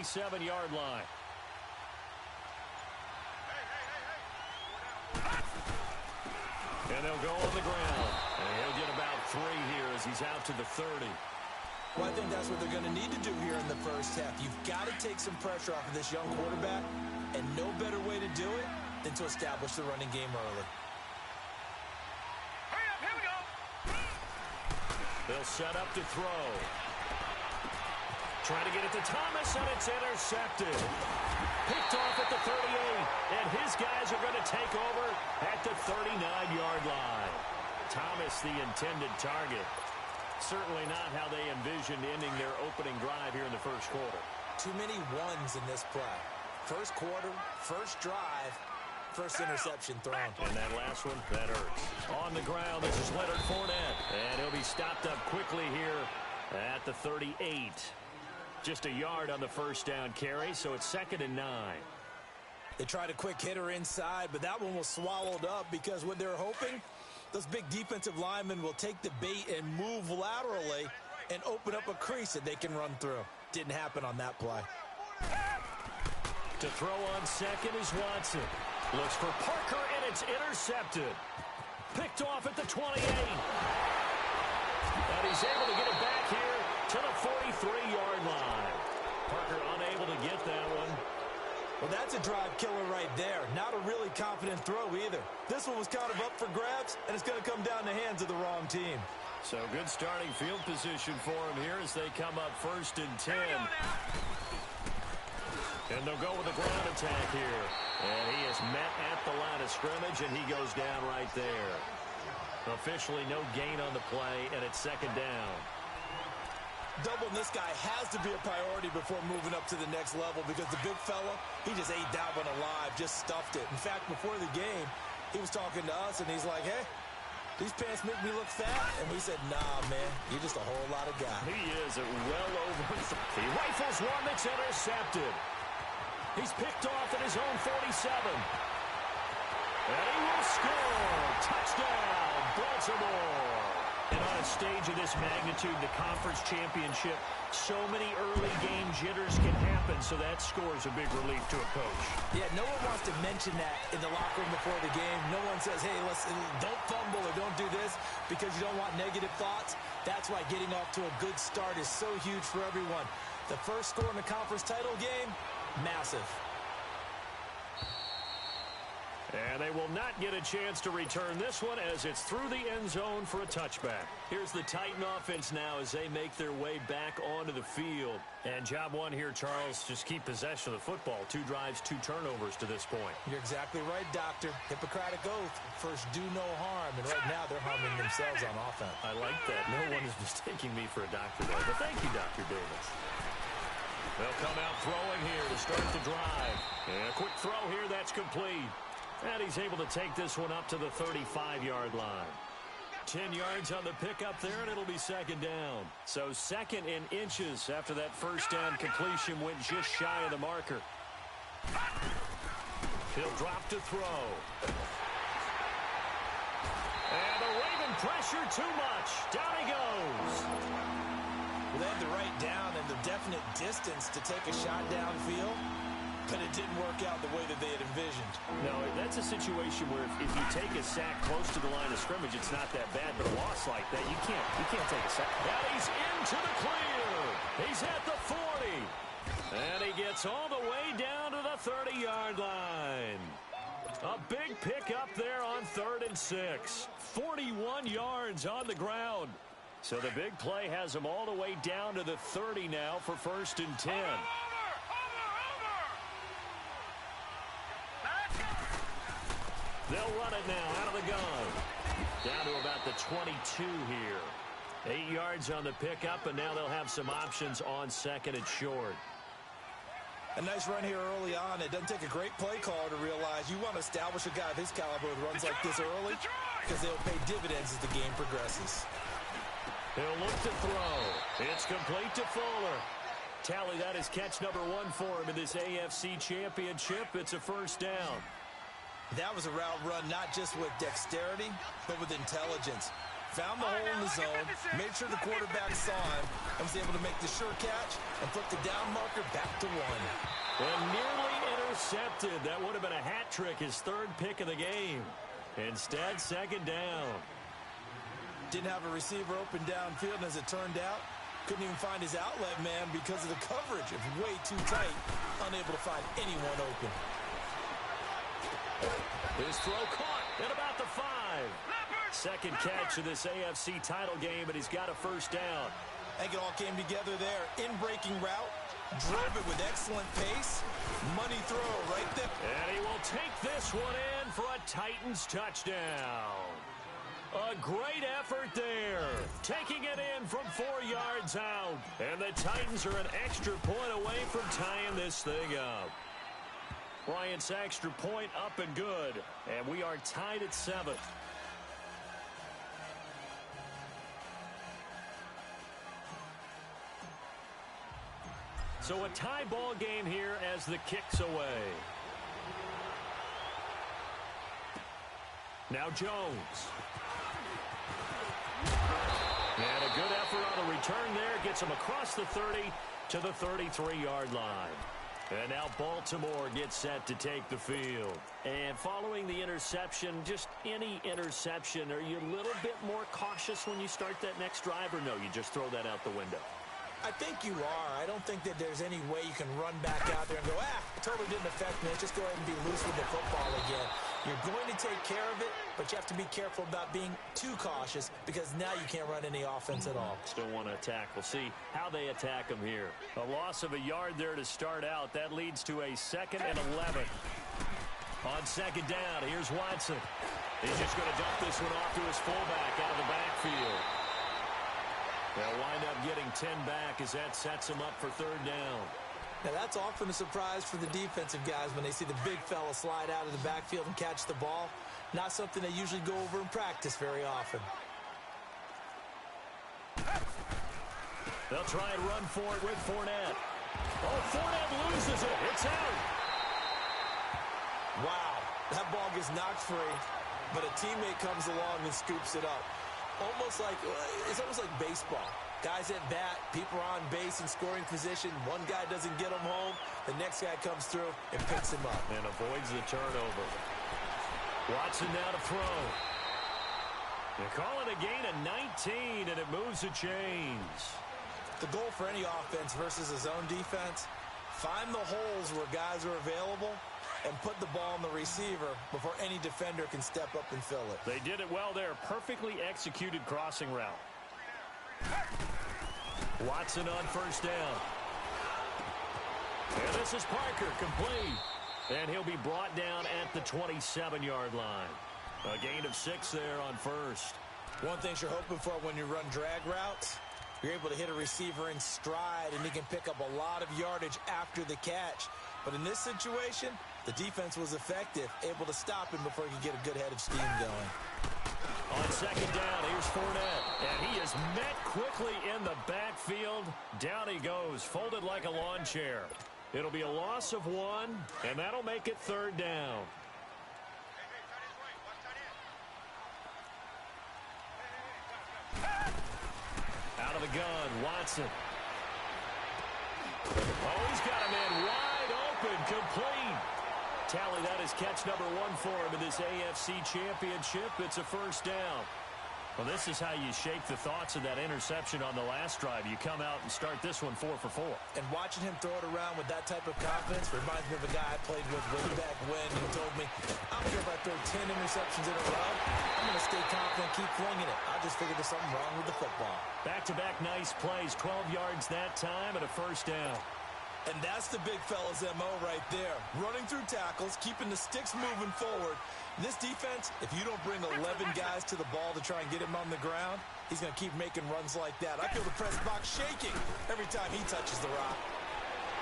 27-yard line. And they'll go on the ground. And he'll get about 3 here as he's out to the 30. Well, I think that's what they're going to need to do here in the first half. You've got to take some pressure off of this young quarterback, and no better way to do it than to establish the running game early. Hurry up, here we go. They'll set up to throw. Trying to get it to Thomas, and it's intercepted. Picked off at the 38, and his guys are going to take over at the 39-yard line. Thomas, the intended target. Certainly not how they envisioned ending their opening drive here in the first quarter. Too many ones in this play. First quarter, first drive, first interception thrown. And that last one, that hurts. On the ground, this is Leonard Fournette. And he'll be stopped up quickly here at the 38. Just a yard on the first down carry, so it's 2nd and 9. They tried a quick hitter inside, but that one was swallowed up because what they're hoping, those big defensive linemen will take the bait and move laterally and open up a crease that they can run through. Didn't happen on that play. To throw on second is Watson. Looks for Parker, and it's intercepted. Picked off at the 28. And he's able to get it back here to the 43-yard line. Parker unable to get that one. Well, that's a drive killer right there. Not a really confident throw either. This one was kind of up for grabs, and it's going to come down the hands of the wrong team. So good starting field position for him here as they come up 1st and 10. And they'll go with a ground attack here. And he is met at the line of scrimmage, and he goes down right there. Officially no gain on the play, and it's 2nd down. Doubling this guy has to be a priority before moving up to the next level because the big fella, he just ate that one alive, just stuffed it. In fact, before the game, he was talking to us, and he's like, hey, these pants make me look fat. And we said, nah, man, you're just a whole lot of guy. He is well over. He rifles one that's intercepted. He's picked off at his own 47. And he will score. Touchdown, Baltimore. And on a stage of this magnitude, the conference championship, so many early game jitters can happen, so that scores a big relief to a coach. Yeah, no one wants to mention that in the locker room before the game. No one says, hey, listen, don't fumble or don't do this because you don't want negative thoughts. That's why getting off to a good start is so huge for everyone. The first score in the conference title game, massive. And they will not get a chance to return this one as it's through the end zone for a touchback. Here's the Titan offense now as they make their way back onto the field. And job one here, Charles, just keep possession of the football. 2 drives, 2 turnovers to this point. You're exactly right, Doctor. Hippocratic oath. First, do no harm. And right now, they're harming themselves on offense. I like that. No one is mistaking me for a doctor, though. But thank you, Dr. Davis. They'll come out throwing here to start the drive. And a quick throw here, that's complete. And he's able to take this one up to the 35-yard line. 10 yards on the pickup there, and it'll be 2nd down. So 2nd in inches after that first down completion went just shy of the marker. He'll drop to throw. And the Raven pressure too much. Down he goes. Well, they had the right down and the definite distance to take a shot downfield. But it didn't work out the way that they had envisioned. No, that's a situation where if you take a sack close to the line of scrimmage, it's not that bad. But a loss like that, you can't take a sack. And he's into the clear. He's at the 40. And he gets all the way down to the 30-yard line. A big pickup there on 3rd and 6. 41 yards on the ground. So the big play has him all the way down to the 30 now for 1st and 10. They'll run it now out of the gun. Down to about the 22 here. 8 yards on the pickup, and now they'll have some options on 2nd and short. A nice run here early on. It doesn't take a great play caller to realize you want to establish a guy of his caliber who runs like this early because they'll pay dividends as the game progresses. He'll look to throw. It's complete to Fuller. Tally, that is catch number 1 for him in this AFC Championship. It's a 1st down. That was a route run not just with dexterity, but with intelligence. Found the hole in the zone, made sure the quarterback saw him, and was able to make the sure catch and flip the down marker back to 1. And nearly intercepted. That would have been a hat trick, his third pick of the game. Instead, second down. Didn't have a receiver open downfield, and as it turned out, couldn't even find his outlet man because of the coverage. It was way too tight, unable to find anyone open. His throw caught at about the 5. Second catch of this AFC title game, and he's got a first down. I think it all came together there. In-breaking route, drove it with excellent pace. Money throw right there. And he will take this one in for a Titans touchdown. A great effort there. Taking it in from 4 yards out. And the Titans are an extra point away from tying this thing up. Bryant's extra point up and good. And we are tied at 7. So a tie ball game here as the kick's away. Now Jones. And a good effort on the return there. Gets him across the 30 to the 33-yard line. And now Baltimore gets set to take the field. And following the interception, just any interception, are you a little bit more cautious when you start that next drive, or no, you just throw that out the window? I think you are. I don't think that there's any way you can run back out there and go, it totally didn't affect me. Let's just go ahead and be loose with the football again. You're going to take care of it, but you have to be careful about being too cautious because now you can't run any offense at all. Still want to attack. We'll see how they attack them here. A loss of a yard there to start out. That leads to a 2nd and 11. On second down, here's Watson. He's just going to dump this one off to his fullback out of the backfield. They'll wind up getting 10 back as that sets him up for third down. Now, that's often a surprise for the defensive guys when they see the big fella slide out of the backfield and catch the ball. Not something they usually go over in practice very often. They'll try and run for it with Fournette. Oh, Fournette loses it. It's out. Wow. That ball gets knocked free, but a teammate comes along and scoops it up. It's almost like baseball. Guys at bat, people are on base in scoring position. One guy doesn't get him home. The next guy comes through and picks him up. And avoids the turnover. Watson now to throw. They call it a gain of 19, and it moves the chains. The goal for any offense versus a zone defense, find the holes where guys are available and put the ball on the receiver before any defender can step up and fill it. They did it well there. Perfectly executed crossing route. Watson on first down. And this is Parker, complete. And he'll be brought down at the 27-yard line. A gain of 6 there on first. One thing you're hoping for when you run drag routes, you're able to hit a receiver in stride, and he can pick up a lot of yardage after the catch. But in this situation, the defense was effective, able to stop him before he could get a good head of steam going. On second down, here's Fournette. And he is met quickly in the backfield. Down he goes, folded like a lawn chair. It'll be a loss of 1, and that'll make it third down. Out of the gun, Watson. Oh, he's got a man wide open, complete. Tally, that is catch number 1 for him in this AFC Championship. It's a first down. Well, this is how you shake the thoughts of that interception on the last drive. You come out and start this one 4 for 4. And watching him throw it around with that type of confidence reminds me of a guy I played with way back when who told me, I don't care if I throw 10 interceptions in a row. I'm going to stay confident, keep flinging it. I just figured there's something wrong with the football. Back-to-back nice plays, 12 yards that time and a first down. And that's the big fella's MO right there. Running through tackles, keeping the sticks moving forward. This defense, if you don't bring 11 guys to the ball to try and get him on the ground, he's going to keep making runs like that. I feel the press box shaking every time he touches the rock.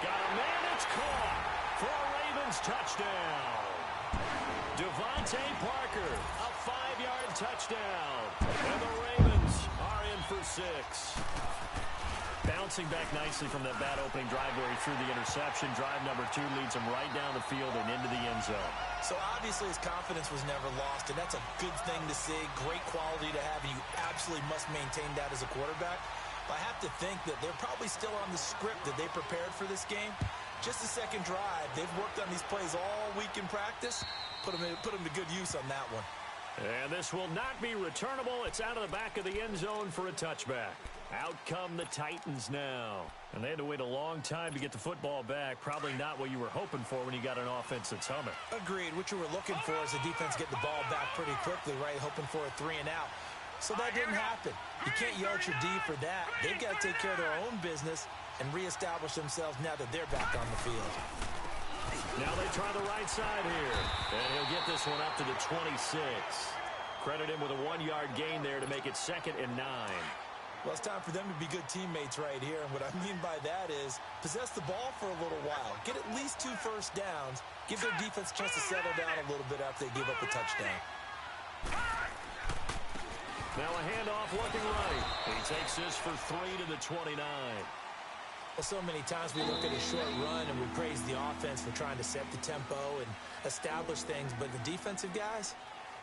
Got a man that's caught for a Ravens touchdown. Devontae Parker, a 5-yard touchdown. And the Ravens are in for 6. Bouncing back nicely from that bad opening drive where he threw the interception. Drive number 2 leads him right down the field and into the end zone. So obviously his confidence was never lost, and that's a good thing to see. Great quality to have, and you absolutely must maintain that as a quarterback. But I have to think that they're probably still on the script that they prepared for this game. Just the second drive. They've worked on these plays all week in practice. Put them to good use on that one. And this will not be returnable. It's out of the back of the end zone for a touchback. Out come the Titans now. And they had to wait a long time to get the football back. Probably not what you were hoping for when you got an offense that's humming. Agreed. What you were looking for is the defense get the ball back pretty quickly, right? Hoping for a 3 and out. So that didn't happen. You can't yell at your D for that. They've got to take care of their own business and reestablish themselves now that they're back on the field. Now they try the right side here. And he'll get this one up to the 26. Credit him with a 1-yard gain there to make it 2nd and 9. Well, it's time for them to be good teammates right here. And what I mean by that is possess the ball for a little while. Get at least 2 first downs. Give their defense a chance to settle down a little bit after they give up a touchdown. Now a handoff looking right. He takes this for 3 to the 29. Well, so many times we look at a short run and we praise the offense for trying to set the tempo and establish things. But the defensive guys,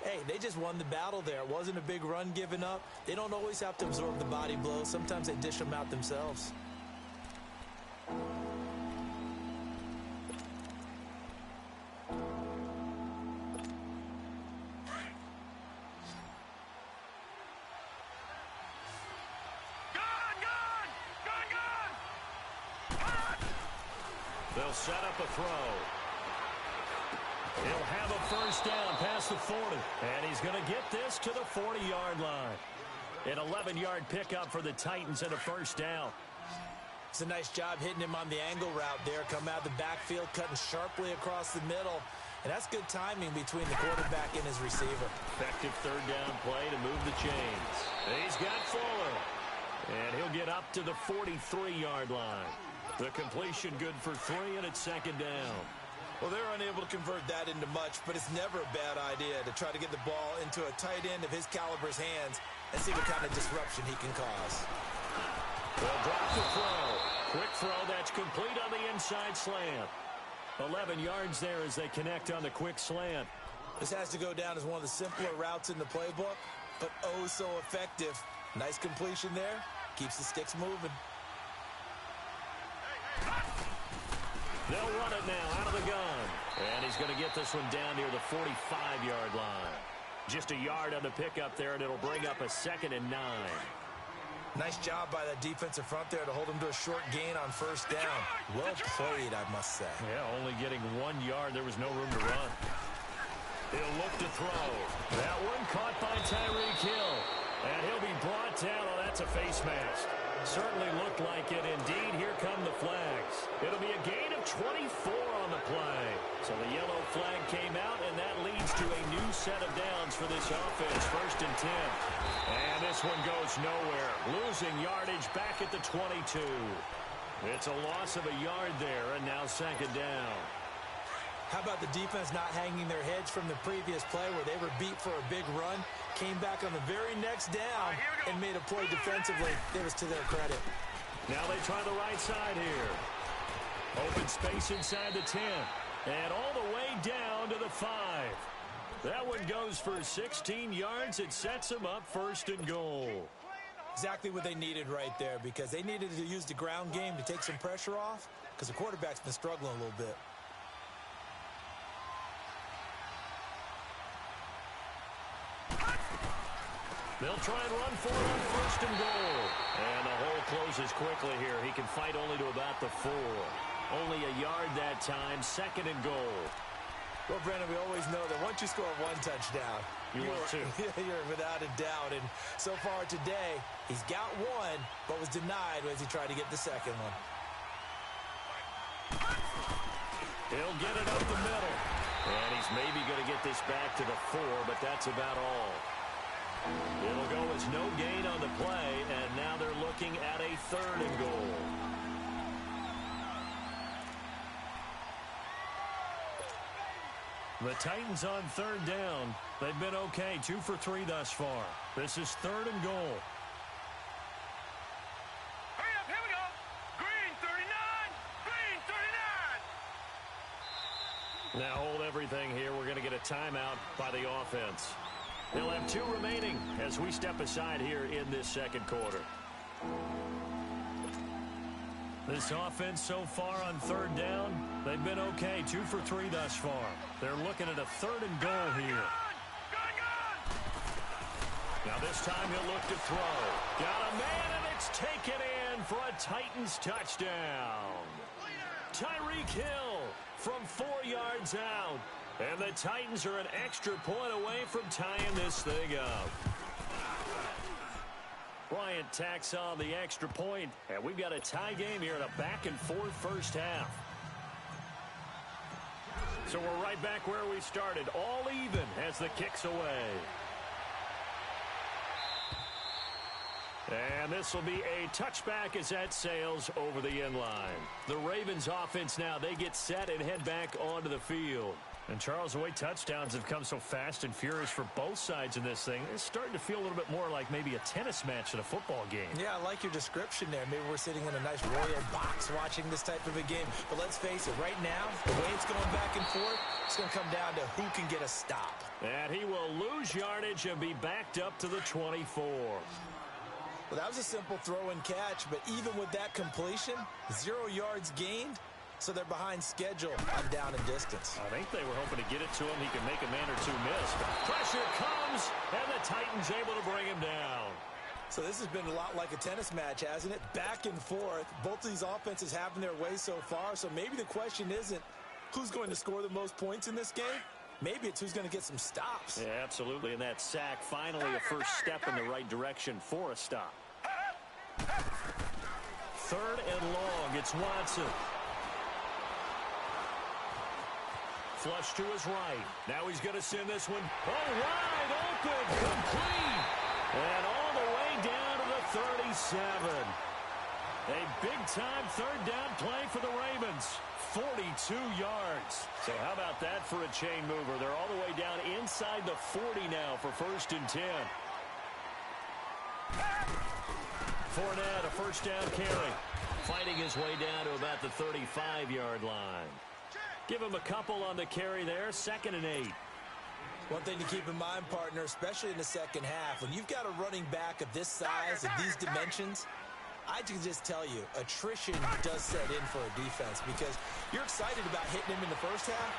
hey, they just won the battle there. It wasn't a big run given up. They don't always have to absorb the body blows. Sometimes they dish them out themselves. They'll set up a throw. He'll have a first down past the 40. And he's going to get this to the 40-yard line. An 11-yard pickup for the Titans and a first down. It's a nice job hitting him on the angle route there. Come out of the backfield, cutting sharply across the middle. And that's good timing between the quarterback and his receiver. Effective third down play to move the chains. He's got Fuller. And he'll get up to the 43-yard line. The completion good for 3, and it's 2nd down. Well, they're unable to convert that into much, but it's never a bad idea to try to get the ball into a tight end of his caliber's hands and see what kind of disruption he can cause. They'll drop the throw. Quick throw that's complete on the inside slant. 11 yards there as they connect on the quick slant. This has to go down as one of the simpler routes in the playbook, but oh so effective. Nice completion there. Keeps the sticks moving. They'll run it now out of the gun. And he's going to get this one down near the 45-yard line. Just a yard on the pickup there, and it'll bring up a 2nd and 9. Nice job by that defensive front there to hold him to a short gain on first down. Well played, I must say. Yeah, only getting 1 yard. There was no room to run. He'll look to throw. That one caught by Tyreek Hill. And he'll be brought down. Oh, that's a face mask. Certainly looked like it. Indeed, here come the flags. It'll be a gain of 24 on the play. So the yellow flag came out, and that leads to a new set of downs for this offense. 1st and 10. And this one goes nowhere. Losing yardage back at the 22. It's a loss of a yard there, and now 2nd down. How about the defense not hanging their heads from the previous play where they were beat for a big run, came back on the very next down and made a play defensively. It was to their credit. Now they try the right side here. Open space inside the 10. And all the way down to the 5. That one goes for 16 yards. It sets them up 1st and goal. Exactly what they needed right there, because they needed to use the ground game to take some pressure off, because the quarterback's been struggling a little bit. They'll try and run for it on 1st and goal. And the hole closes quickly here. He can fight only to about the 4. Only a yard that time. 2nd and goal. Well, Brennan, we always know that once you score 1 touchdown, you're without a doubt. And so far today, he's got 1, but was denied as he tried to get the 2nd one. He'll get it up the middle. And he's maybe going to get this back to the 4, but that's about all. It'll go as no gain on the play, and now they're looking at a 3rd and goal. The Titans on 3rd down. They've been okay, 2 for 3 thus far. This is 3rd and goal. Now hold everything here. We're going to get a timeout by the offense. They'll have 2 remaining as we step aside here in this second quarter. This offense so far on third down, they've been okay. 2 for 3 thus far. They're looking at a 3rd and goal here. Now this time he'll look to throw. Got a man, and it's taken in for a Titans touchdown. Tyreek Hill from 4 yards out. And the Titans are an extra point away from tying this thing up. Bryant tacks on the extra point, and we've got a tie game here in a back-and-forth first half. So we're right back where we started, all even as the kick's away. And this will be a touchback as that sails over the end line. The Ravens offense now, they get set and head back onto the field. And Charles, the way touchdowns have come so fast and furious for both sides in this thing, it's starting to feel a little bit more like maybe a tennis match in a football game. Yeah, I like your description there. Maybe we're sitting in a nice royal box watching this type of a game. But let's face it, right now, the way it's going back and forth, it's going to come down to who can get a stop. And he will lose yardage and be backed up to the 24. Well, that was a simple throw and catch, but even with that completion, 0 yards gained. So they're behind schedule on down and distance. I think they were hoping to get it to him. He can make a man or 2 miss. Pressure comes, and the Titans able to bring him down. So this has been a lot like a tennis match, hasn't it? Back and forth. Both of these offenses having their way so far. So maybe the question isn't who's going to score the most points in this game. Maybe it's who's going to get some stops. Yeah, absolutely. And that sack, finally a first step in the right direction for a stop. 3rd and long. It's Watson. Flush to his right. Now he's going to send this one. Oh, wide open. Complete. And all the way down to the 37. A big-time 3rd down play for the Ravens. 42 yards. So how about that for a chain mover? They're all the way down inside the 40 now for 1st and 10. Fournette, a first down carry. Fighting his way down to about the 35-yard line. Give him a couple on the carry there. 2nd and 8. One thing to keep in mind, partner, especially in the second half, when you've got a running back of this size and these dimensions, I can just tell you, attrition does set in for a defense because you're excited about hitting him in the first half.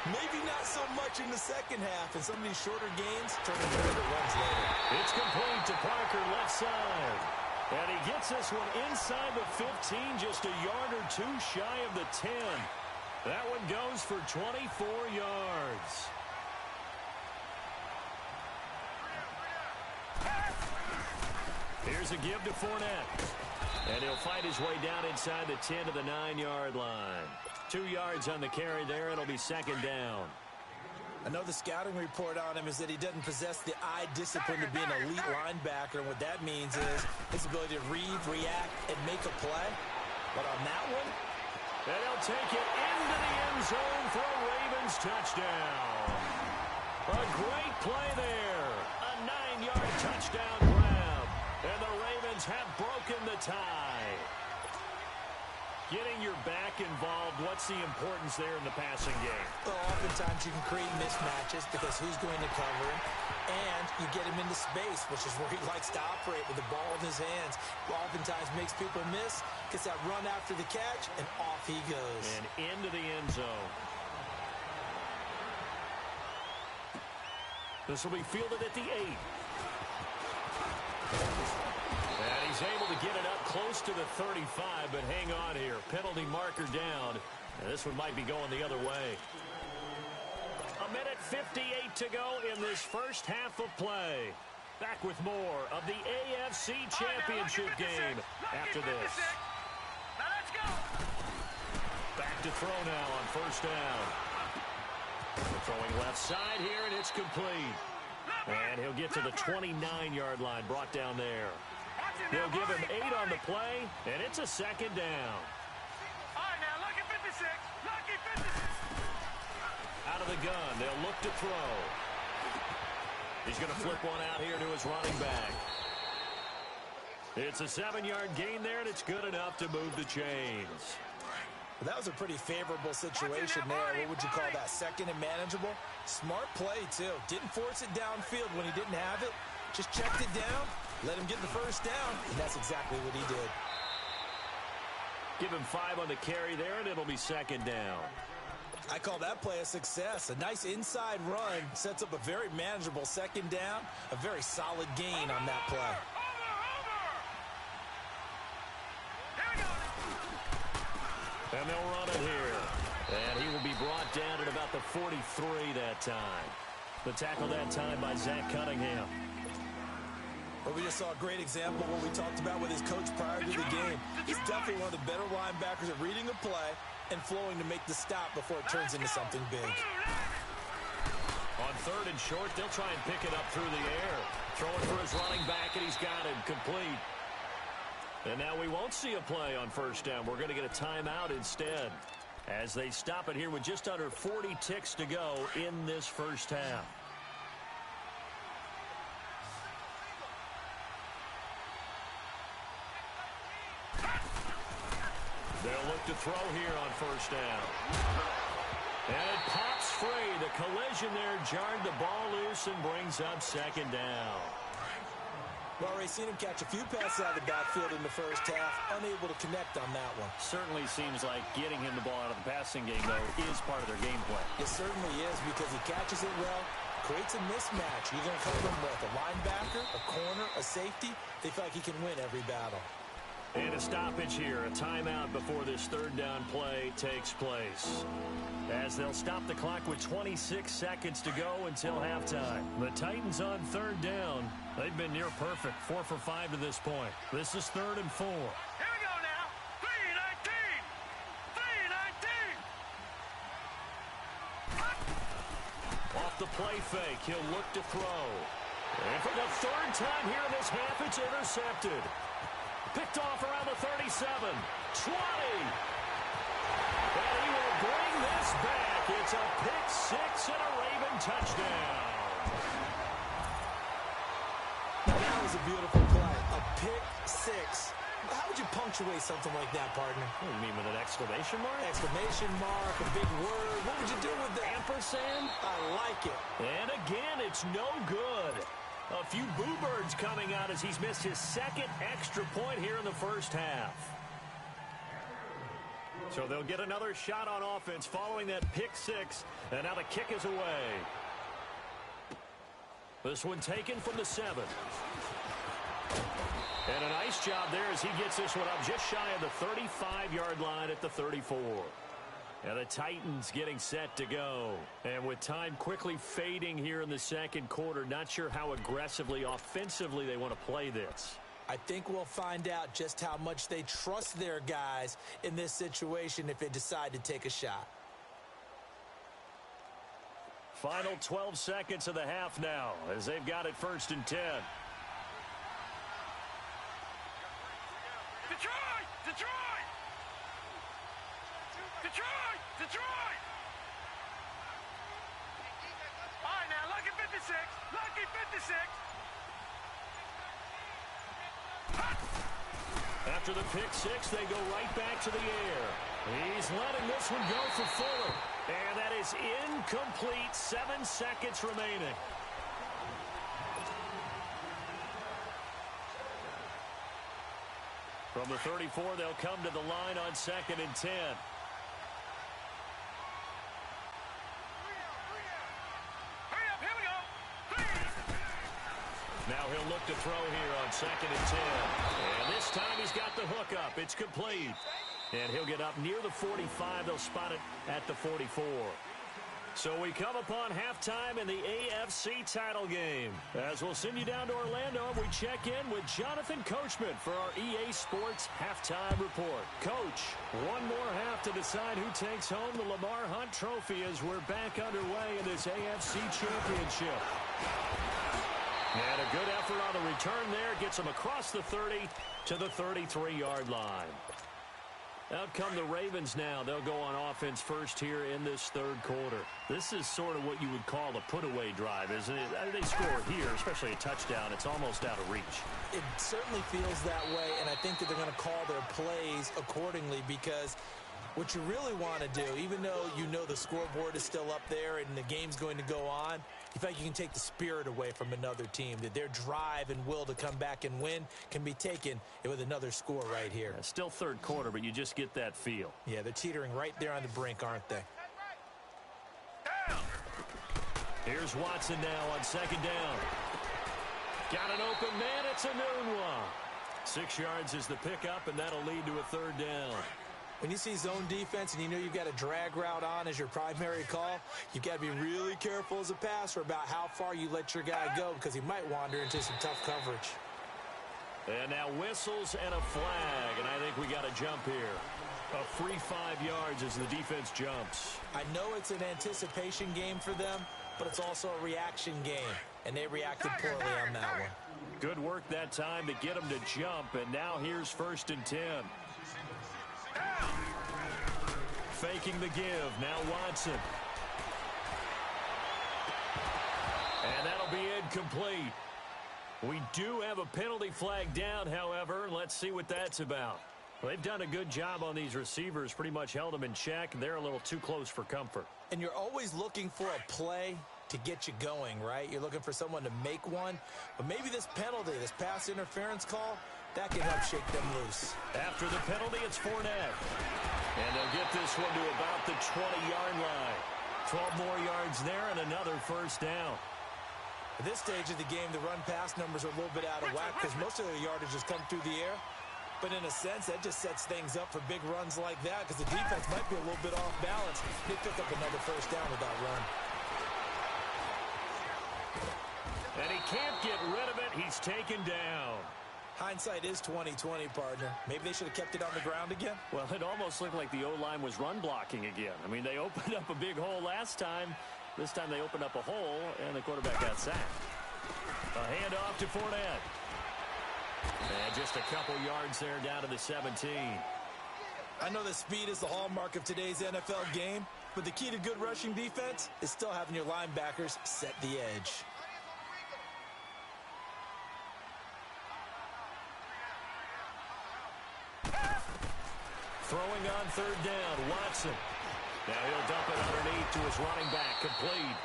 Maybe not so much in the second half, and some of these shorter gains turn into bigger runs later. It's complete to Parker, left side. And he gets this one inside the 15, just a yard or 2 shy of the 10. That one goes for 24 yards. Here's a give to Fournette. And he'll fight his way down inside the 10 to the 9-yard line. 2 yards on the carry there. It'll be 2nd down. I know the scouting report on him is that he doesn't possess the eye discipline to be an elite linebacker. And what that means is his ability to read, react, and make a play. But on that one, and he'll take it into the end zone for a Ravens touchdown. A great play there. A 9-yard touchdown grab. And the Ravens have broken the tie. Getting your back involved, what's the importance there in the passing game? Well, oftentimes you can create mismatches because who's going to cover him, and you get him into space, which is where he likes to operate with the ball in his hands. Oftentimes makes people miss, gets that run after the catch, and off he goes. And into the end zone. This will be fielded at the 8. And he's able to get it up close to the 35, but hang on here. Penalty marker down. And this one might be going the other way. 1:58 to go in this first half of play. Back with more of the AFC Championship game after this. Now let's go. Back to throw now on first down. Throwing left side here, and it's complete. And he'll get to the 29-yard line, brought down there. They'll give him 8 on the play, and it's a 2nd down. All right, now look at 56. Lucky 56. Out of the gun, they'll look to throw. He's going to flip one out here to his running back. It's a 7-yard gain there, and it's good enough to move the chains. Well, that was a pretty favorable situation there. What would you call that? Second and manageable? Smart play, too. Didn't force it downfield when he didn't have it. Just checked it down, let him get the first down, and that's exactly what he did. Give him 5 on the carry there, and it'll be second down. I call that play a success. A nice inside run sets up a very manageable second down, a very solid gain on that play. And they'll run it here. And he will be brought down at about the 43 that time. The tackle that time by Zach Cunningham. Well, we just saw a great example of what we talked about with his coach prior to the game. He's definitely one of the better linebackers at reading a play and flowing to make the stop before it turns into something big. On third and short, they'll try and pick it up through the air. Throwing for his running back, and he's got it complete. And now we won't see a play on first down. We're going to get a timeout instead as they stop it here with just under 40 ticks to go in this first half. They'll look to throw here on first down. And it pops free. The collision there jarred the ball loose and brings up second down. Well, already seen him catch a few passes out of the backfield in the first half, unable to connect on that one. Certainly seems like getting him the ball out of the passing game, though, is part of their game plan. It certainly is because he catches it well, creates a mismatch. You're going to cover him with a linebacker, a corner, a safety. They feel like he can win every battle. And a stoppage here, a timeout before this third down play takes place. As they'll stop the clock with 26 seconds to go until halftime. The Titans on third down. They've been near perfect, 4 for 5 to this point. This is 3rd and 4. Here we go now. 3-19. 3-19. Off the play fake, he'll look to throw. And for the third time here in this half, it's intercepted. Picked off around the 37, 20. And he will bring this back. It's a pick six and a Raven touchdown. That was a beautiful play. A pick six. How would you punctuate something like that, partner? What do you mean, with an exclamation mark? Exclamation mark, a big word. What would you do with that? Ampersand? I like it. And again, it's no good. A few boo birds coming out as he's missed his second extra point here in the first half. So they'll get another shot on offense following that pick six. And now the kick is away. This one taken from the 7. And a nice job there as he gets this one up just shy of the 35-yard line at the 34. And the Titans getting set to go. And with time quickly fading here in the second quarter, not sure how aggressively, offensively they want to play this. I think we'll find out just how much they trust their guys in this situation if they decide to take a shot. Final 12 seconds of the half now as they've got it 1st and 10. Detroit! Detroit! Detroit! Detroit! All right, now, lucky 56. Lucky 56. After the pick six, they go right back to the air. He's letting this one go for Fuller. And that is incomplete. 7 seconds remaining. From the 34, they'll come to the line on 2nd and 10. Now he'll look to throw here on 2nd and 10. And this time he's got the hook up. It's complete. And he'll get up near the 45. They'll spot it at the 44. So we come upon halftime in the AFC title game. As we'll send you down to Orlando, and we check in with Jonathan Coachman for our EA Sports Halftime Report. Coach, one more half to decide who takes home the Lamar Hunt Trophy as we're back underway in this AFC Championship. And a good effort on the return there. Gets them across the 30 to the 33-yard line. Out come the Ravens now. They'll go on offense first here in this third quarter. This is sort of what you would call a put-away drive, isn't it? They score here, especially a touchdown. It's almost out of reach. It certainly feels that way, and I think that they're going to call their plays accordingly because What you really want to do, even though you know the scoreboard is still up there and the game's going to go on, you feel like you can take the spirit away from another team, that their drive and will to come back and win can be taken with another score right here. Yeah, still third quarter, but you just get that feel. Yeah, they're teetering right there on the brink, aren't they? Here's Watson now on second down. Got an open man. It's a noon one. 6 yards is the pickup, and that'll lead to a third down. When you see zone defense and you know you've got a drag route on as your primary call, you've got to be really careful as a passer about how far you let your guy go because he might wander into some tough coverage. And now whistles and a flag, and I think we got a jump here. A free 5 yards as the defense jumps. I know it's an anticipation game for them, but it's also a reaction game, and they reacted poorly on that one. Good work that time to get them to jump, and now here's 1st and 10. Faking the give. Now Watson. And that'll be incomplete. We do have a penalty flag down, however. Let's see what that's about. Well, they've done a good job on these receivers, pretty much held them in check. They're a little too close for comfort. And you're always looking for a play to get you going, right? You're looking for someone to make one. But maybe this penalty, this pass interference call, that can help shake them loose. After the penalty, it's Fournette. And they'll get this one to about the 20-yard line. 12 more yards there and another first down. At this stage of the game, the run-pass numbers are a little bit out of whack because most of the yardage has come through the air. But in a sense, that just sets things up for big runs like that because the defense might be a little bit off balance. They pick up another first down with that run. And he can't get rid of it. He's taken down. Hindsight is 20/20, partner. Maybe they should have kept it on the ground again. Well, it almost looked like the O-line was run blocking again. I mean, they opened up a big hole last time. This time they opened up a hole, and the quarterback got sacked. A handoff to Fournette. And just a couple yards there down to the 17. I know that speed is the hallmark of today's NFL game, but the key to good rushing defense is still having your linebackers set the edge. Throwing on third down, Watson. Now he'll dump it underneath to his running back, complete.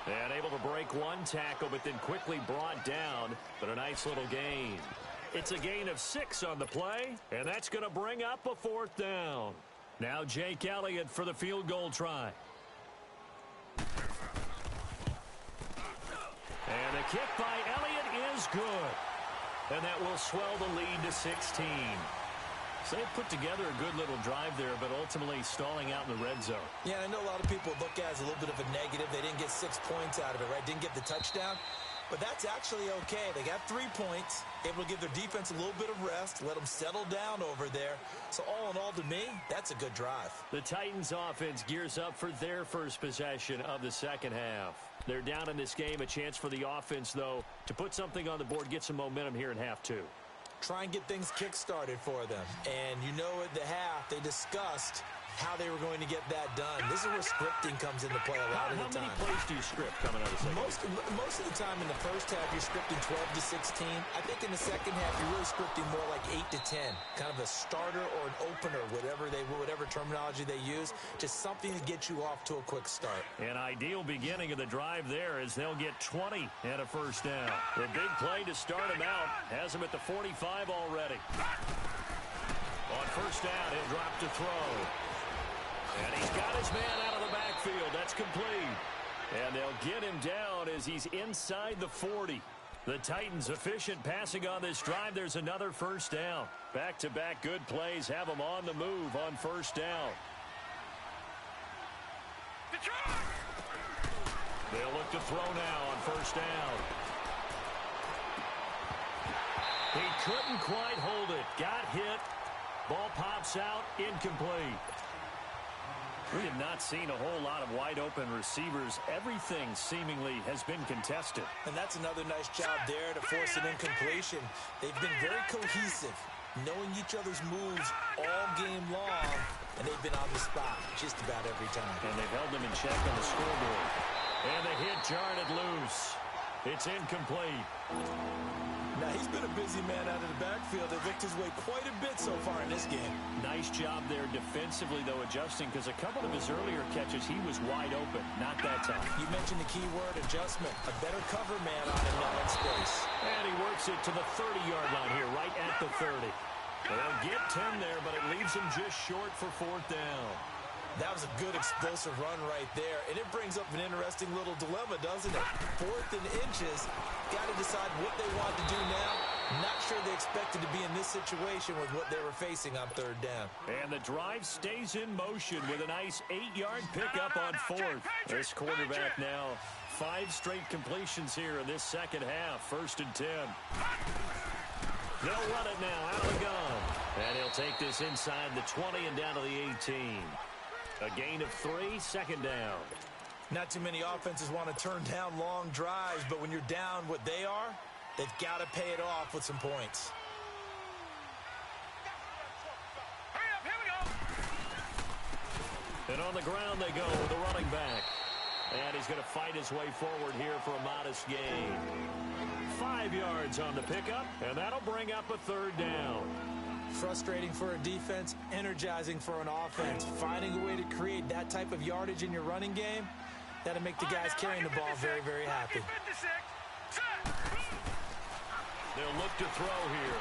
And able to break one tackle, but then quickly brought down. But a nice little gain. It's a gain of 6 on the play, and that's going to bring up a 4th down. Now Jake Elliott for the field goal try. And the kick by Elliott is good. And that will swell the lead to 16. So they put together a good little drive there, but ultimately stalling out in the red zone. Yeah, I know a lot of people look at it as a little bit of a negative. They didn't get 6 points out of it, right? Didn't get the touchdown. But that's actually okay. They got 3 points, able to give their defense a little bit of rest, let them settle down over there. So all in all, to me, that's a good drive. The Titans offense gears up for their first possession of the second half. They're down in this game. A chance for the offense, though, to put something on the board, get some momentum here in half 2. Try and get things kick-started for them. And you know at the half, they discussed how they were going to get that done. This is where scripting comes into play a lot of the time. How many plays do you script coming out of the second? Most of the time in the first half, you're scripting 12 to 16. I think in the second half, you're really scripting more like 8 to 10. Kind of a starter or an opener, whatever terminology they use. Just something to get you off to a quick start. An ideal beginning of the drive there as they'll get 20 and a first down. The big play to start him out has him at the 45 already. On first down, he'll drop to throw. And he's got his man out of the backfield. That's complete. And they'll get him down as he's inside the 40. The Titans efficient passing on this drive. There's another first down. Back-to-back good plays have them on the move on first down. They'll look to throw now on first down. He couldn't quite hold it. Got hit. Ball pops out. Incomplete. We have not seen a whole lot of wide-open receivers. Everything seemingly has been contested. And that's another nice job there to force an incompletion. They've been very cohesive, knowing each other's moves all game long, and they've been on the spot just about every time. And they've held them in check on the scoreboard. And the hit jarred it loose. It's incomplete. Now, he's been a busy man out of the backfield. They've looked his way quite a bit so far in this game. Nice job there defensively, though, adjusting, because a couple of his earlier catches, he was wide open. Not that time. You mentioned the key word, adjustment. A better cover man on him now in space. And he works it to the 30-yard line here, right at the 30. They'll get 10 there, but it leaves him just short for 4th down. That was a good explosive run right there. And it brings up an interesting little dilemma, doesn't it? 4th and inches. Got to decide what they want to do now. Not sure they expected to be in this situation with what they were facing on 3rd down. And the drive stays in motion with a nice 8-yard pickup on 4th. This quarterback now 5 straight completions here in this second half. 1st and 10. They'll run it now out of the gun. And he'll take this inside the 20 and down to the 18. A gain of 3, 2nd down. Not too many offenses want to turn down long drives, but when you're down what they are, they've got to pay it off with some points. Hurry up, here we go. And on the ground they go with the running back. And he's going to fight his way forward here for a modest gain. 5 yards on the pickup, and that'll bring up a 3rd down. Frustrating for a defense, energizing for an offense. Finding a way to create that type of yardage in your running game, that'll make the guys carrying the ball very, very happy. They'll look to throw here.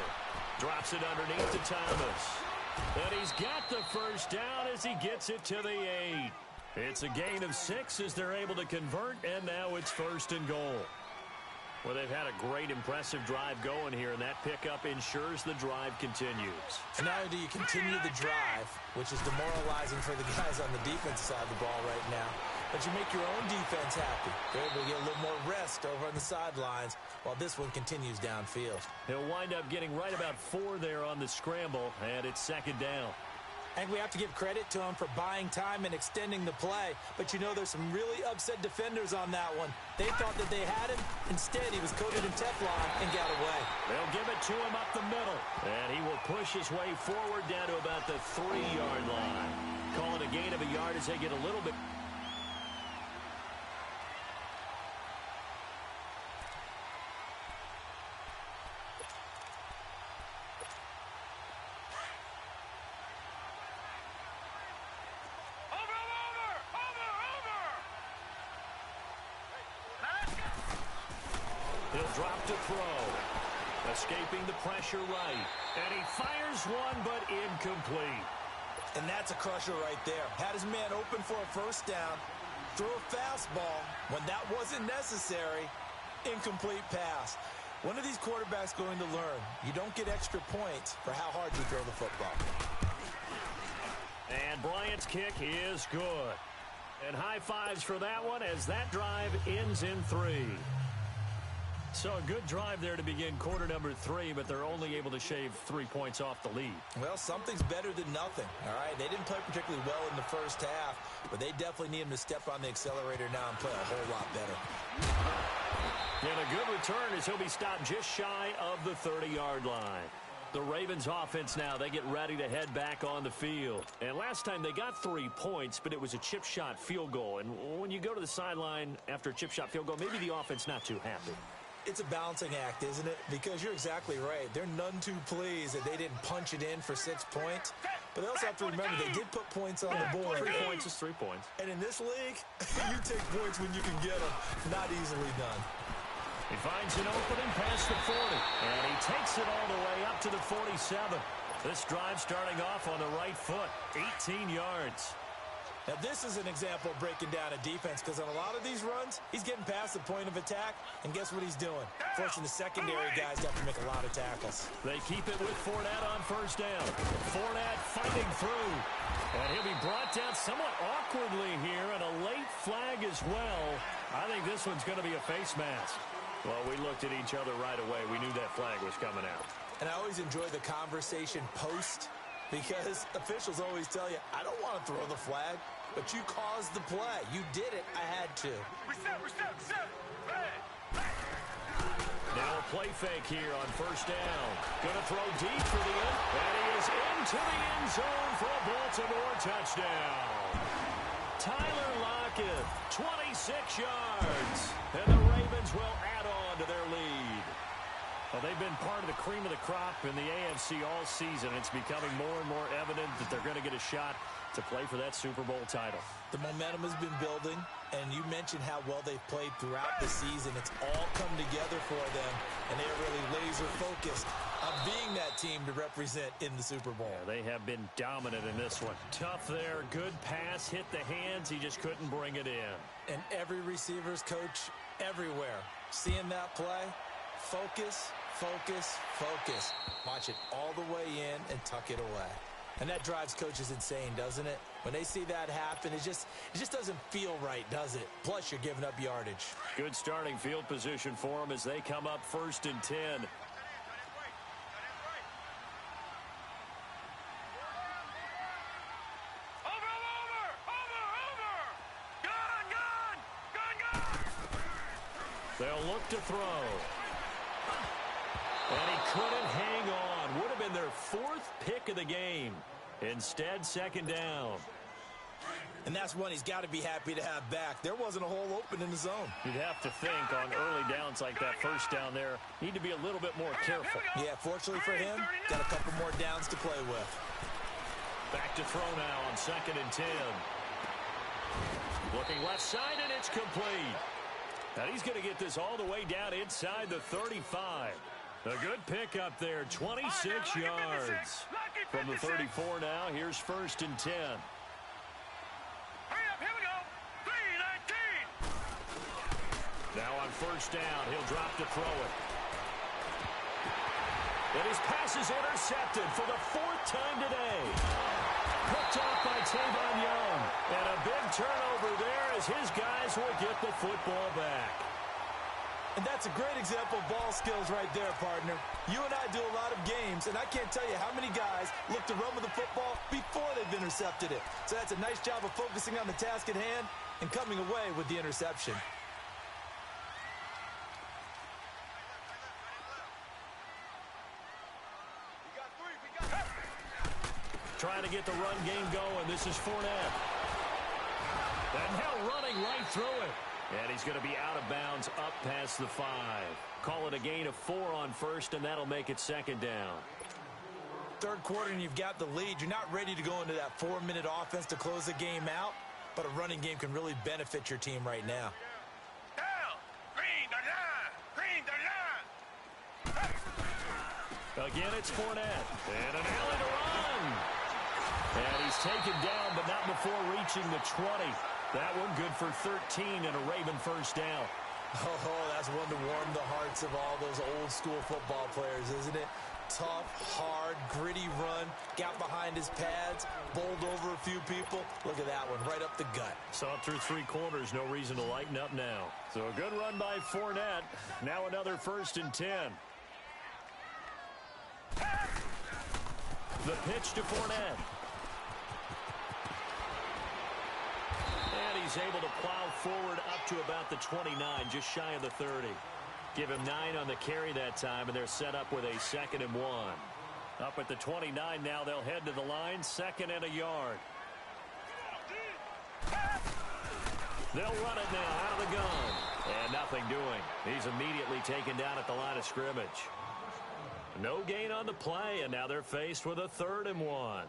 Drops it underneath to Thomas. And he's got the 1st down as he gets it to the 8. It's a gain of 6 as they're able to convert, and now it's 1st and goal. Well, they've had a great, impressive drive going here, and that pickup ensures the drive continues. And not only do you continue the drive, which is demoralizing for the guys on the defensive side of the ball right now, but you make your own defense happy. They're able to get a little more rest over on the sidelines while this one continues downfield. He'll wind up getting right about 4 there on the scramble, and it's 2nd down. I think we have to give credit to him for buying time and extending the play. But, you know, there's some really upset defenders on that one. They thought that they had him. Instead, he was coated in Teflon and got away. They'll give it to him up the middle. And he will push his way forward down to about the 3-yard line. Call it a gain of a yard as they get a little bit. He'll drop to throw. Escaping the pressure right. And he fires one, but incomplete. And that's a crusher right there. Had his man open for a 1st down. Threw a fastball when that wasn't necessary. Incomplete pass. When are these quarterbacks going to learn? You don't get extra points for how hard you throw the football. And Bryant's kick is good. And high fives for that one as that drive ends in 3. So a good drive there to begin quarter number 3, but they're only able to shave 3 points off the lead. Well, something's better than nothing, all right? They didn't play particularly well in the 1st half, but they definitely need him to step on the accelerator now and play a whole lot better. And a good return as he'll be stopped just shy of the 30-yard line. The Ravens offense now, they get ready to head back on the field. And last time they got 3 points, but it was a chip shot field goal. And when you go to the sideline after a chip shot field goal, maybe the offense not too happy. It's a balancing act, isn't it? Because you're exactly right. They're none too pleased that they didn't punch it in for 6 points. But they also have to remember they did put points on the board. 3 points is 3 points. And in this league, you take points when you can get them. Not easily done. He finds an opening past the 40. And he takes it all the way up to the 47. This drive starting off on the right foot. 18 yards. Now, this is an example of breaking down a defense because on a lot of these runs, he's getting past the point of attack, and guess what he's doing? Forcing the secondary guys to have to make a lot of tackles. They keep it with Fournette on 1st down. Fournette fighting through. And he'll be brought down somewhat awkwardly here, and a late flag as well. I think this one's going to be a face mask. Well, we looked at each other right away. We knew that flag was coming out. And I always enjoy the conversation post because officials always tell you, I don't want to throw the flag. But you caused the play. You did it. I had to. Reset. Hey. Now a play fake here on 1st down. Gonna throw deep for the end. And he is into the end zone for a Baltimore touchdown. Tyler Lockett second. 26 yards. And the Ravens will add on to their lead. Well, they've been part of the cream of the crop in the AFC all season. It's becoming more and more evident that they're going to get a shot to play for that Super Bowl title. The momentum has been building, and you mentioned how well they've played throughout the season. It's all come together for them, and they're really laser-focused on being that team to represent in the Super Bowl. Yeah, they have been dominant in this one. Tough there, good pass, hit the hands. He just couldn't bring it in. And every receiver's coach everywhere, seeing that play, focus, focus, focus. Watch it all the way in and tuck it away. And that drives coaches insane, doesn't it? When they see that happen, it just doesn't feel right, does it? Plus, you're giving up yardage. Good starting field position for them as they come up 1st and 10. They'll look to throw. And he couldn't hang on. Would have been their 4th pick of the game. Instead, 2nd down. And that's one he's got to be happy to have back. There wasn't a hole open in the zone. You'd have to think on early downs like that 1st down there, need to be a little bit more careful. Yeah, fortunately for him, got a couple more downs to play with. Back to throw now on 2nd and 10. Looking left side, and it's complete. And he's going to get this all the way down inside the 35. A good pick up there, 26 yards. From the 34 now, here's 1st and 10. Hurry up, here we go. 3-19. Now on 1st down, he'll drop to throw it. And his pass is intercepted for the 4th time today. Picked off by Tavon Young. And a big turnover there as his guys will get the football back. And that's a great example of ball skills right there, partner. You and I do a lot of games, and I can't tell you how many guys look to run with the football before they've intercepted it. So that's a nice job of focusing on the task at hand and coming away with the interception. Trying to get the run game going. This is Fournette. And now running right through it. And he's going to be out of bounds up past the 5. Call it a gain of 4 on 1st, and that'll make it 2nd down. 3rd quarter, and you've got the lead. You're not ready to go into that 4-minute offense to close the game out, but a running game can really benefit your team right now. Down. Green, Again, it's Fournette. And an alley to run. And he's taken down, but not before reaching the 20. That one good for 13 and a Raven 1st down. Oh, that's one to warm the hearts of all those old school football players, isn't it? Tough, hard, gritty run, got behind his pads, bowled over a few people. Look at that one, right up the gut. Saw it through 3 quarters, no reason to lighten up now. So a good run by Fournette. Now another 1st and 10. The pitch to Fournette. And he's able to plow forward up to about the 29, just shy of the 30. Give him 9 on the carry that time, and they're set up with a 2nd and 1. Up at the 29 now, they'll head to the line, 2nd and a yard. They'll run it now out of the gun. And nothing doing. He's immediately taken down at the line of scrimmage. No gain on the play, and now they're faced with a 3rd and 1.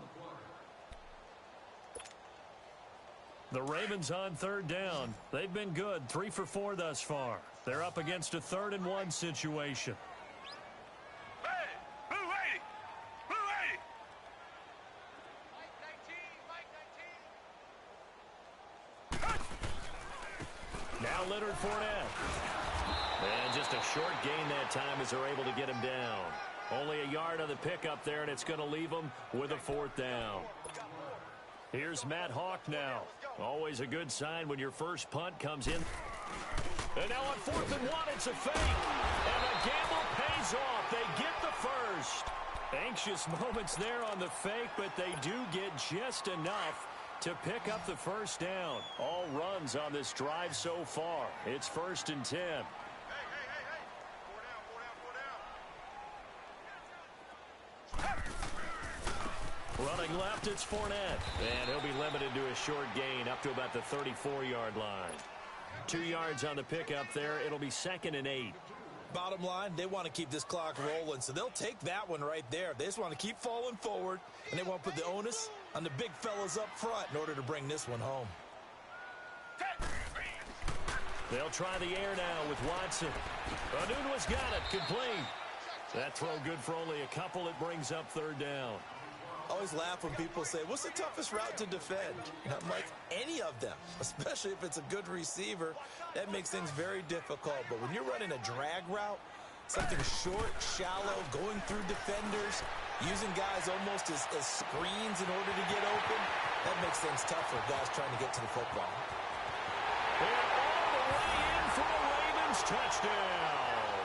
The Ravens on 3rd down. They've been good, 3 for 4 thus far. They're up against a 3rd and 1 situation. Hey, blue 80. Blue 80. Now Leonard Fournette. And just a short gain that time as they're able to get him down. Only a yard on the pickup there, and it's going to leave them with a 4th down. Here's Matt Hawk now. Always a good sign when your first punt comes in. And now on 4th and 1, it's a fake. And the gamble pays off. They get the first. Anxious moments there on the fake, but they do get just enough to pick up the 1st down. All runs on this drive so far. It's 1st and 10. Running left, it's Fournette. And he'll be limited to a short gain up to about the 34-yard line. 2 yards on the pickup there. It'll be 2nd and 8. Bottom line, they want to keep this clock rolling, so they'll take that one right there. They just want to keep falling forward, and they want to put the onus on the big fellas up front in order to bring this one home. They'll try the air now with Watson. Onunwa's got it, complete. That throw good for only a couple. It brings up 3rd down. I always laugh when people say, what's the toughest route to defend? And I'm like, any of them, especially if it's a good receiver. That makes things very difficult. But when you're running a drag route, something short, shallow, going through defenders, using guys almost as screens in order to get open, that makes things tough for guys trying to get to the football. And all the way in for a Ravens touchdown.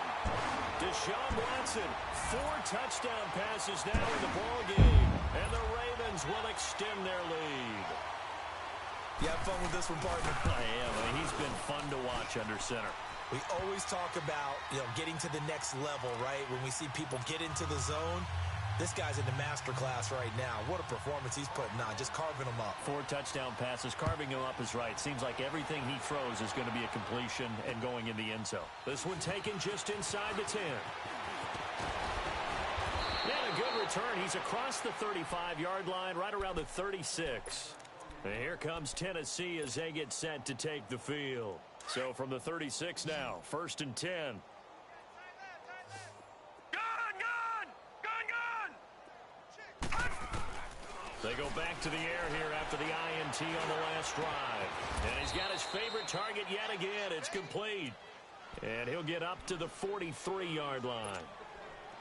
Deshaun Watson, 4 touchdown passes now in the ballgame. And the Ravens will extend their lead. You have fun with this one, partner? I am. He's been fun to watch under center. We always talk about, getting to the next level, right? When we see people get into the zone, this guy's in the master class right now. What a performance he's putting on, just carving them up. 4 touchdown passes, carving him up is right. Seems like everything he throws is going to be a completion and going in the end zone. This one taken just inside the 10. And a good return. He's across the 35-yard line, right around the 36. And here comes Tennessee as they get set to take the field. So from the 36 now, 1st and 10. They go back to the air here after the INT on the last drive. And he's got his favorite target yet again. It's complete. And he'll get up to the 43-yard line.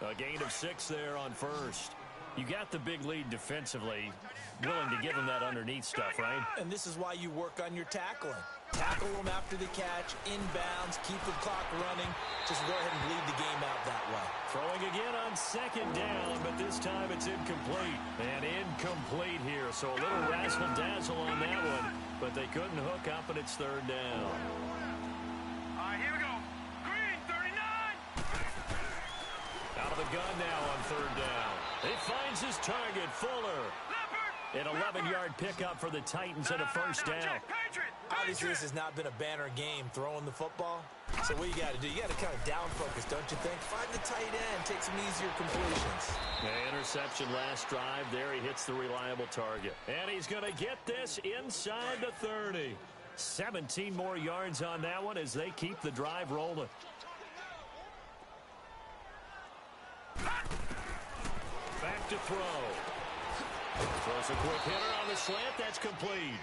A gain of 6 there on 1st. You got the big lead defensively. Willing to give him that underneath stuff, right? And this is why you work on your tackling. Tackle them after the catch, inbounds, keep the clock running. Just go ahead and bleed the game out that way. Throwing again on 2nd down, but this time it's incomplete. And incomplete here, so a little razzle-dazzle on that one. But they couldn't hook up, and it's 3rd down. All right, here we go. Green, 39. Out of the gun now on 3rd down. He finds his target, Fuller. An 11-yard pickup for the Titans and a 1st down. Obviously, this has not been a banner game throwing the football. So what you got to do, you got to kind of down focus, don't you think? Find the tight end, take some easier completions. Interception last drive. There he hits the reliable target. And he's going to get this inside the 30. 17 more yards on that one as they keep the drive rolling. Back to throw. Throws a quick hitter on the slant. That's complete.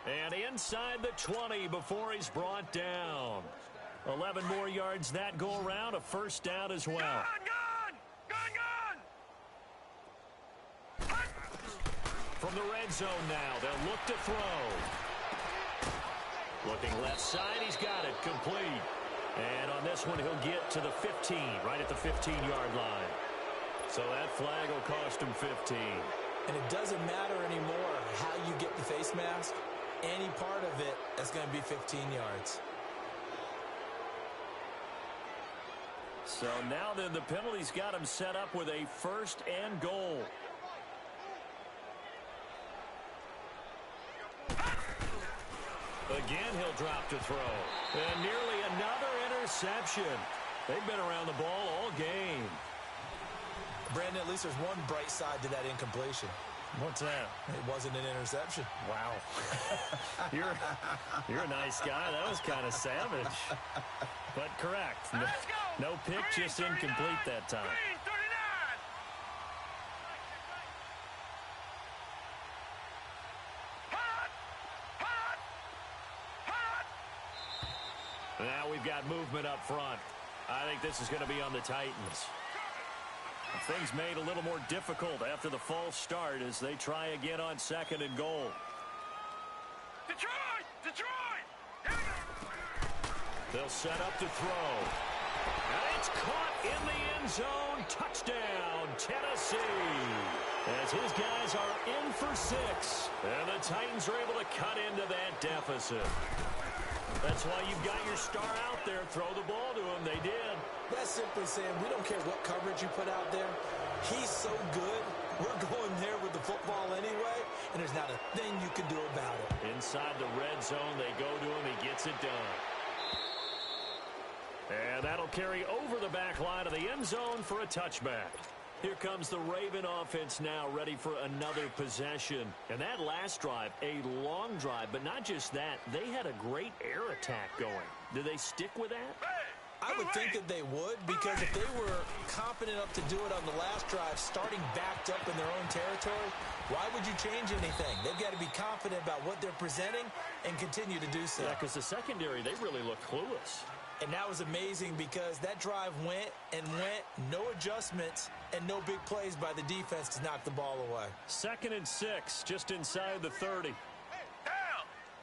And inside the 20 before he's brought down. 11 more yards that go around. A 1st down as well. Gun! From the red zone now, they'll look to throw. Looking left side, he's got it. Complete. And on this one, he'll get to the 15, right at the 15-yard line. So that flag will cost him 15. And it doesn't matter anymore how you get the face mask. Any part of it is going to be 15 yards. So now then the penalty's got him set up with a 1st and goal. Again, he'll drop to throw. And nearly another interception. They've been around the ball all game. Brandon, at least there's one bright side to that incompletion. What's that? It wasn't an interception. Wow. You're a nice guy. That was kind of savage. But correct. No pick, just incomplete that time. Now we've got movement up front. I think this is going to be on the Titans. Things made a little more difficult after the false start as they try again on 2nd and goal. Detroit! Detroit! They'll set up to throw. And it's caught in the end zone. Touchdown, Tennessee. As his guys are in for 6. And the Titans are able to cut into that deficit. That's why you've got your star out there. Throw the ball to him. They did. That's simply saying we don't care what coverage you put out there. He's so good, We're going there with the football anyway, and there's not a thing you can do about it. Inside the red zone, they go to him. He gets it done. And that'll carry over the back line of the end zone for a touchback. Here comes the Raven offense now, ready for another possession. And that last drive, a long drive, but not just that. They had a great air attack going. Do they stick with that? I would think that they would, because if they were confident enough to do it on the last drive, starting backed up in their own territory, why would you change anything? They've got to be confident about what they're presenting and continue to do so. Yeah, because the secondary, they really looked clueless. And that was amazing because that drive went and went, no adjustments, and no big plays by the defense to knock the ball away. 2nd and 6, just inside the 30. Down.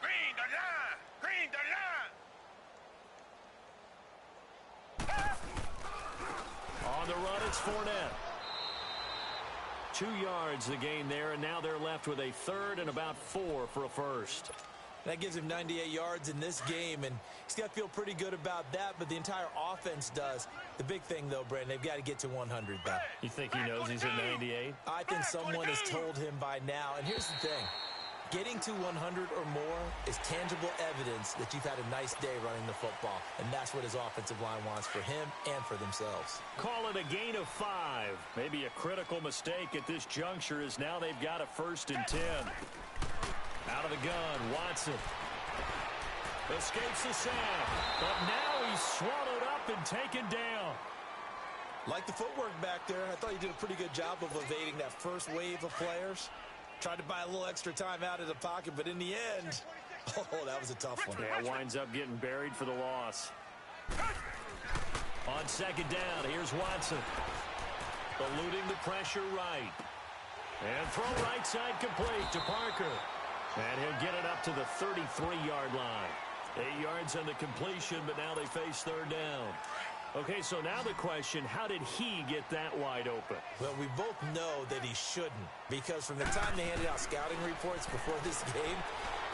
Green the line. Green the line. On the run, it's Fournette. 2 yards the gain there, and now they're left with a 3rd and about 4 for a first. That gives him 98 yards in this game, and he's got to feel pretty good about that, but the entire offense does. The big thing, though, Brandon, they've got to get to 100, though. You think he knows he's at 98? I think someone has told him by now, and here's the thing. Getting to 100 or more is tangible evidence that you've had a nice day running the football, and that's what his offensive line wants for him and for themselves. Call it a gain of 5. Maybe a critical mistake at this juncture is now they've got a 1st and 10. Out of the gun, Watson escapes the sack, but now he's swallowed up and taken down. Like the footwork back there, I thought he did a pretty good job of evading that first wave of players. Tried to buy a little extra time out of the pocket, but in the end, oh, that was a tough one. Yeah, winds up getting buried for the loss. On 2nd down, here's Watson. Eluding the pressure right. And throw right side complete to Parker. And he'll get it up to the 33-yard line. 8 yards on the completion, but now they face 3rd down. Okay, so now the question, how did he get that wide open? Well, we both know that he shouldn't, because from the time they handed out scouting reports before this game,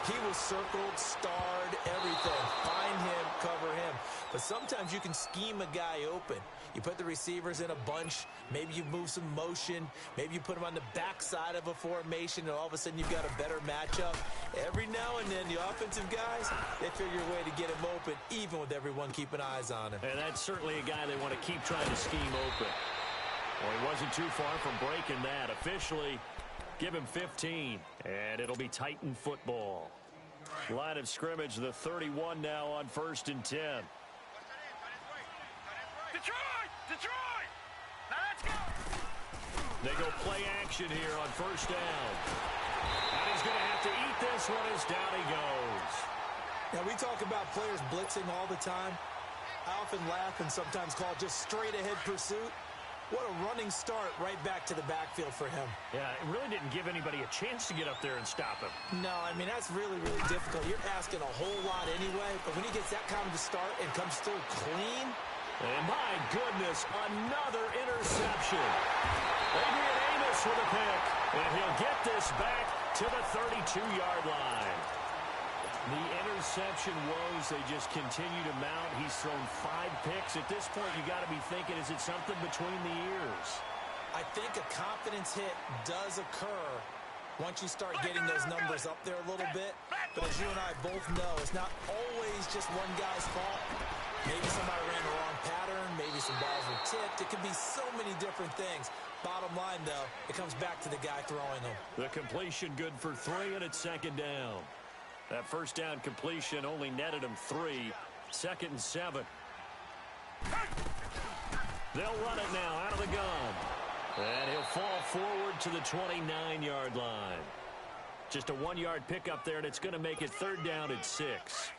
he was circled, starred, everything. Find him, cover him. But sometimes you can scheme a guy open. You put the receivers in a bunch. Maybe you move some motion. Maybe you put them on the backside of a formation, and all of a sudden you've got a better matchup. Every now and then, the offensive guys, they figure a way to get him open, even with everyone keeping eyes on him. And that's certainly a guy they want to keep trying to scheme open. Well, he wasn't too far from breaking that. Officially, give him 15, and it'll be Titan football. Line of scrimmage, the 31 now on 1st and 10. Detroit! Now let's go! They go play action here on 1st down. And he's going to have to eat this one as down he goes. Now, we talk about players blitzing all the time. I often laugh and sometimes call it just straight-ahead pursuit. What a running start right back to the backfield for him. Yeah, it really didn't give anybody a chance to get up there and stop him. No, I mean, that's really, really difficult. You're asking a whole lot anyway, but when he gets that kind of a start and comes through clean. And my goodness, another interception. Adrian Amos with a pick, and he'll get this back to the 32-yard line. The interception woes, they just continue to mount. He's thrown 5 picks. At this point, you got to be thinking, is it something between the ears? I think a confidence hit does occur once you start getting those numbers up there a little bit. But as you and I both know, it's not always just one guy's fault. Maybe somebody ran the wrong pattern. Maybe some balls were tipped. It could be so many different things. Bottom line, though, it comes back to the guy throwing them. The completion good for 3, and it's 2nd down. That 1st down completion only netted him 3. 2nd and 7. They'll run it now out of the gun. And he'll fall forward to the 29-yard line. Just a 1-yard pickup there, and it's going to make it 3rd down and 6.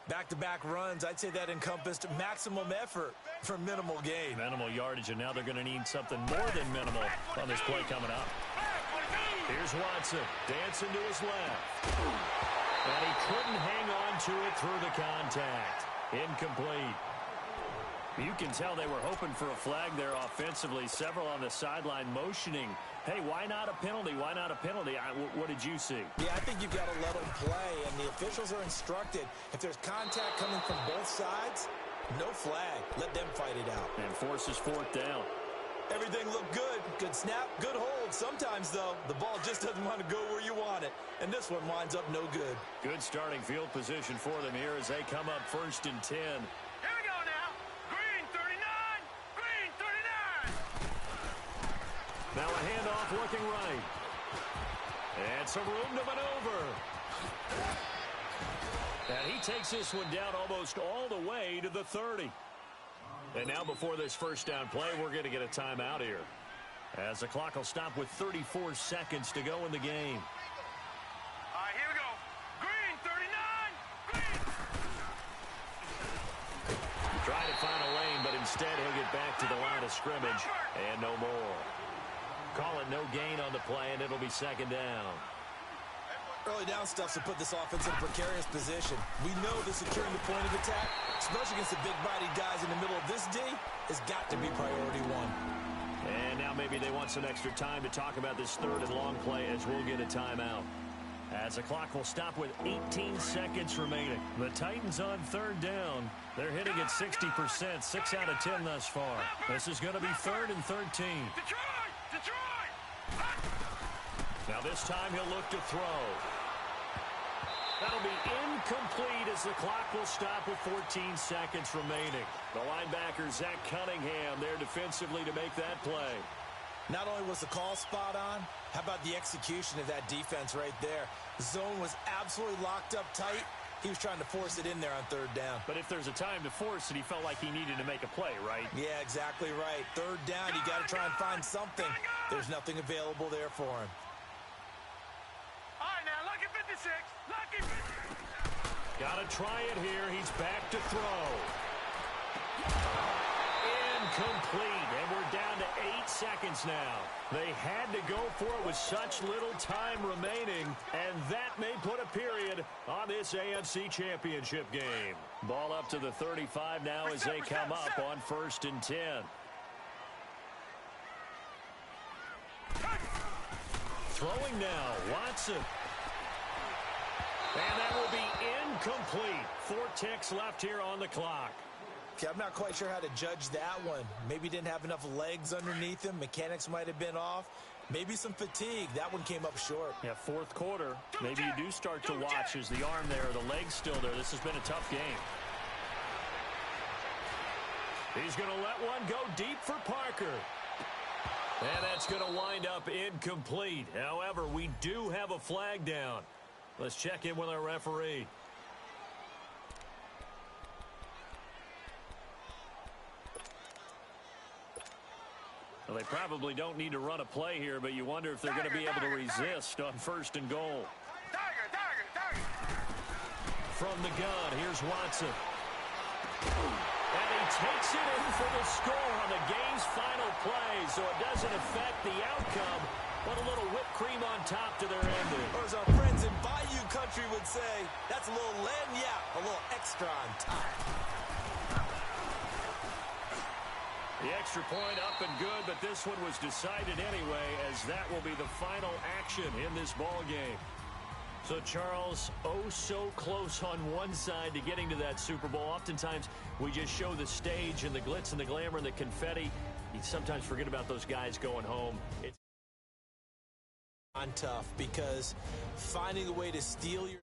Back-to-back runs, I'd say that encompassed maximum effort for minimal gain. Minimal yardage, and now they're going to need something more than minimal on this play coming up. Here's Watson, dancing to his left. And he couldn't hang on to it through the contact. Incomplete. You can tell they were hoping for a flag there offensively. Several on the sideline motioning, hey, why not a penalty? Why not a penalty? What did you see? Yeah, I think you've got to let them play, and the officials are instructed. If there's contact coming from both sides, no flag. Let them fight it out. And forces 4th down. Everything looked good. Good snap, good hold. Sometimes, though, the ball just doesn't want to go where you want it. And this one winds up no good. Good starting field position for them here as they come up 1st and 10. Here we go now. Green 39. Green 39. Now a handoff looking right. And some room to maneuver. And he takes this one down almost all the way to the 30. And now before this first down play, we're going to get a timeout here, as the clock will stop with 34 seconds to go in the game. All right, here we go. Green 39. Green. Trying to find a lane, but instead he'll get back to the line of scrimmage and no more. Call it no gain on the play, and it'll be 2nd down. Early down stuff to put this offense in a precarious position. We know the securing the point of attack, especially against the big-bodied guys in the middle of this D, has got to be priority one. And now maybe they want some extra time to talk about this 3rd and long play as we'll get a timeout. As the clock will stop with 18 seconds remaining. The Titans on 3rd down. They're hitting at 60%, 6 out of 10 thus far. This is going to be 3rd and 13. Detroit! Now this time he'll look to throw. That'll be incomplete as the clock will stop with 14 seconds remaining. The linebacker, Zach Cunningham, there defensively to make that play. Not only was the call spot on, how about the execution of that defense right there? The zone was absolutely locked up tight. He was trying to force it in there on 3rd down. But if there's a time to force it, he felt like he needed to make a play, right? Yeah, exactly right. 3rd down, you got to try and find something. There's nothing available there for him. All right, now, lucky 56. Lucky 56. Got to try it here. He's back to throw. Incomplete, and we're down to 8 seconds now. They had to go for it with such little time remaining, and that may put a period on this AFC Championship game. Ball up to the 35 now as they come up on 1st and 10. Throwing now, Watson. And that will be incomplete. 4 ticks left here on the clock. Okay, I'm not quite sure how to judge that one. Maybe didn't have enough legs underneath him. Mechanics might have been off. Maybe some fatigue. That one came up short. Yeah, 4th quarter. Maybe you do start to watch as the arm there, the leg's still there. This has been a tough game. He's going to let one go deep for Parker. And that's going to wind up incomplete. However, we do have a flag down. Let's check in with our referee. Well, they probably don't need to run a play here, but you wonder if they're going to be able to resist on 1st and goal. Tiger. From the gun, here's Watson. And he takes it in for the score on the game's final play, so it doesn't affect the outcome, but a little whipped cream on top to their ending. Or as our friends in Bayou Country would say, that's a little lagniappe, a little extra on top. The extra point up and good, but this one was decided anyway, as that will be the final action in this ball game. So, Charles, oh so close on one side to getting to that Super Bowl. Oftentimes, we just show the stage and the glitz and the glamour and the confetti. You sometimes forget about those guys going home. On tough, because finding a way to steal your